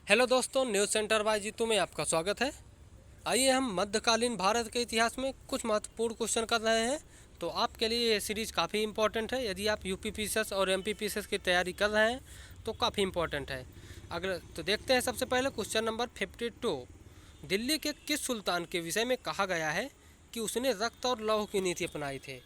Hello दोस्तों, news centre bye Jitu में आपका स्वागत है। आइए हम मध्यकालीन भारत के इतिहास में कुछ महत्वपूर्ण क्वेश्चन कर रहे हैं। तो आपके लिए ये सीरीज़ काफ़ी इंपॉर्टेंट है। यदि आप यूपी पीसीएस और एमपी पीसीएस की तैयारी कर रहे हैं तो काफ़ी इंपॉर्टेंट है। अगर तो देखते हैं सबसे पहले क्वेश्चन नंबर 52। दिल्ली के किस सुल्तान के विषय में कहा गया है कि उसने रक्त और लौह की नीति अपनाई थे?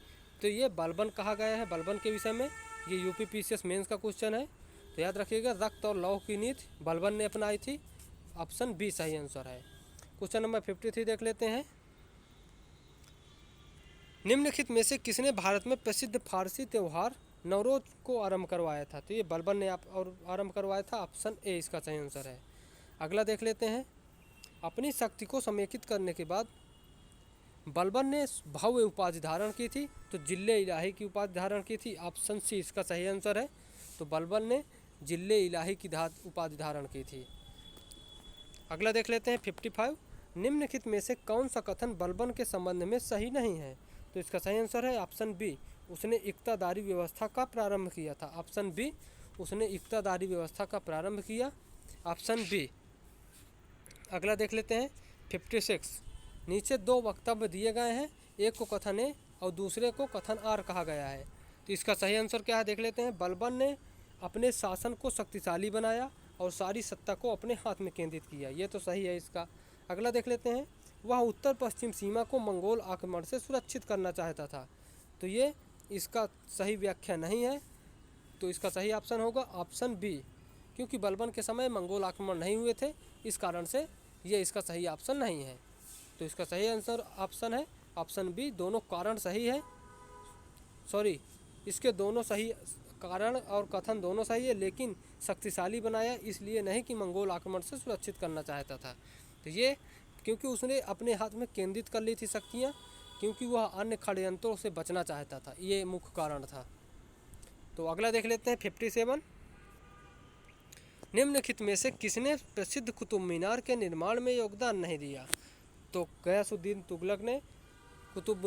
तो ये बलबन कहा गया है। बलबन के विषय में ये यूपी पीसीएस मेंस का क्वेश्चन है। तो याद रखिएगा, रक्त और लौह की नीति बलबन ने अपनाई थी। ऑप्शन बी सही आंसर है। क्वेश्चन नंबर 53 देख लेते हैं। निम्नलिखित में से किसने भारत में प्रसिद्ध फारसी त्यौहार नवरोज को आरंभ करवाया था? तो ये बलबन ने आरंभ करवाया था। ऑप्शन ए इसका सही आंसर है। अगला देख लेते हैं। अपनी शक्ति को समेकित करने के बाद बलबन ने भव्य उपाधि धारण की थी। तो जिले इलाही की उपाधि धारण की थी। ऑप्शन सी इसका सही आंसर है। तो बलबन ने जिले इलाही की उपाधि धारण की थी। अगला देख लेते हैं 55। निम्नलिखित में से कौन सा कथन बलबन के संबंध में सही नहीं है? तो इसका सही आंसर है ऑप्शन बी, उसने इक्तादारी व्यवस्था का प्रारंभ किया था। ऑप्शन बी, उसने इक्तादारी व्यवस्था का प्रारंभ किया। Option b. अगला देख लेते हैं 56। नीचे दो वक्तव्य दिए गए हैं, एक को कथन ए और दूसरे को कथन आर कहा गया है। तो इसका सही आंसर क्या है देख लेते हैं। बलबन ने अपने शासन को शक्तिशाली बनाया और सारी सत्ता को अपने हाथ में केंद्रित किया। ये तो सही है इसका। अगला देख लेते हैं। वह उत्तर पश्चिम सीमा को मंगोल आक्रमण से सुरक्षित करना चाहता था। तो ये इसका सही व्याख्या नहीं है। तो इसका सही ऑप्शन होगा ऑप्शन बी, क्योंकि बलबन के समय मंगोल आक्रमण नहीं हुए थे, इस कारण से ये इसका सही ऑप्शन नहीं है। तो इसका सही आंसर ऑप्शन है ऑप्शन बी। दोनों कारण सही है, सॉरी, इसके दोनों सही कारण और कथन दोनों सही है, लेकिन शक्तिशाली बनाया इसलिए नहीं कि मंगोल आक्रमण से सुरक्षित करना चाहता था। तो ये क्योंकि उसने अपने हाथ में केंद्रित कर ली थी शक्तियाँ, क्योंकि वह अन्य षड्यंत्रों से बचना चाहता था, ये मुख्य कारण था। तो अगला देख लेते हैं 57। निम्नलिखित में से किसने प्रसिद्ध कुतुब मीनार के निर्माण में योगदान नहीं दिया? तो गयासुद्दीन तुगलक ने कुतुब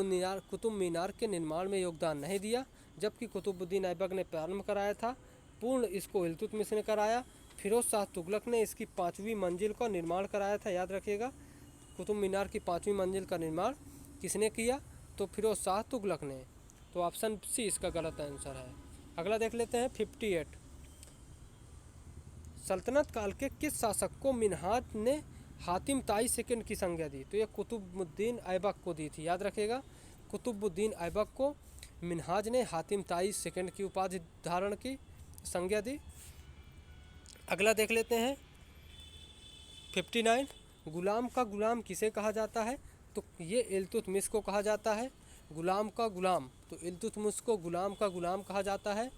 मीनार के निर्माण में योगदान नहीं दिया, जबकि कुतुबुद्दीन ऐबक ने प्रारंभ कराया था। पूर्ण इसको इल्तुतमिश ने कराया। फिरोज शाह तुगलक ने इसकी 5वीं मंजिल का निर्माण कराया था। याद रखिएगा, कुतुब मीनार की 5वीं मंजिल का निर्माण किसने किया? तो फिरोज शाह तुगलक ने। तो ऑप्शन सी इसका गलत आंसर है। अगला देख लेते हैं 58। सल्तनत काल के किस शासक को मिन्हाज ने हातिम ताई सेकंड की संज्ञा दी? तो ये कुतुबुद्दीन ऐबक को दी थी। याद रखिएगा, कुतुबुद्दीन ऐबक को मिन्हाज ने हातिम ताई सेकंड की उपाधि धारण की संज्ञा दी। अगला देख लेते हैं 59। गुलाम का गुलाम किसे कहा जाता है? तो ये इल्तुतमिश को कहा जाता है। गुलाम का गुलाम, तो इल्तुतमिश को गुलाम का गुलाम कहा जाता है।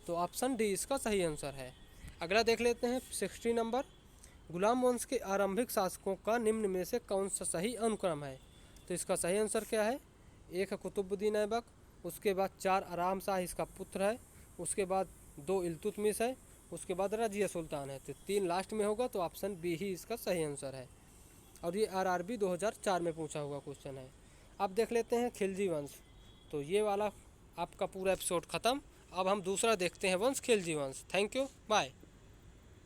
तो ऑप्शन डी इसका सही आंसर है। अगला देख लेते हैं 60 नंबर। गुलाम वंश के आरंभिक शासकों का निम्न में से कौन सा सही अनुक्रम है? तो इसका सही आंसर क्या है? एक है कुतुबुद्दीन ऐबक, उसके बाद 4 आराम शाह इसका पुत्र है, उसके बाद 2 इल्तुतमिश है, उसके बाद रजिया सुल्तान है। तो 3 लास्ट में होगा। तो ऑप्शन बी ही इसका सही आंसर है। और ये आरआरबी 2004 में पूछा हुआ क्वेश्चन है। अब देख लेते हैं खिलजी वंश। तो ये वाला आपका पूरा एपिसोड ख़त्म। अब हम दूसरा देखते हैं वंश, खिलजी वंश। Thank you, bye.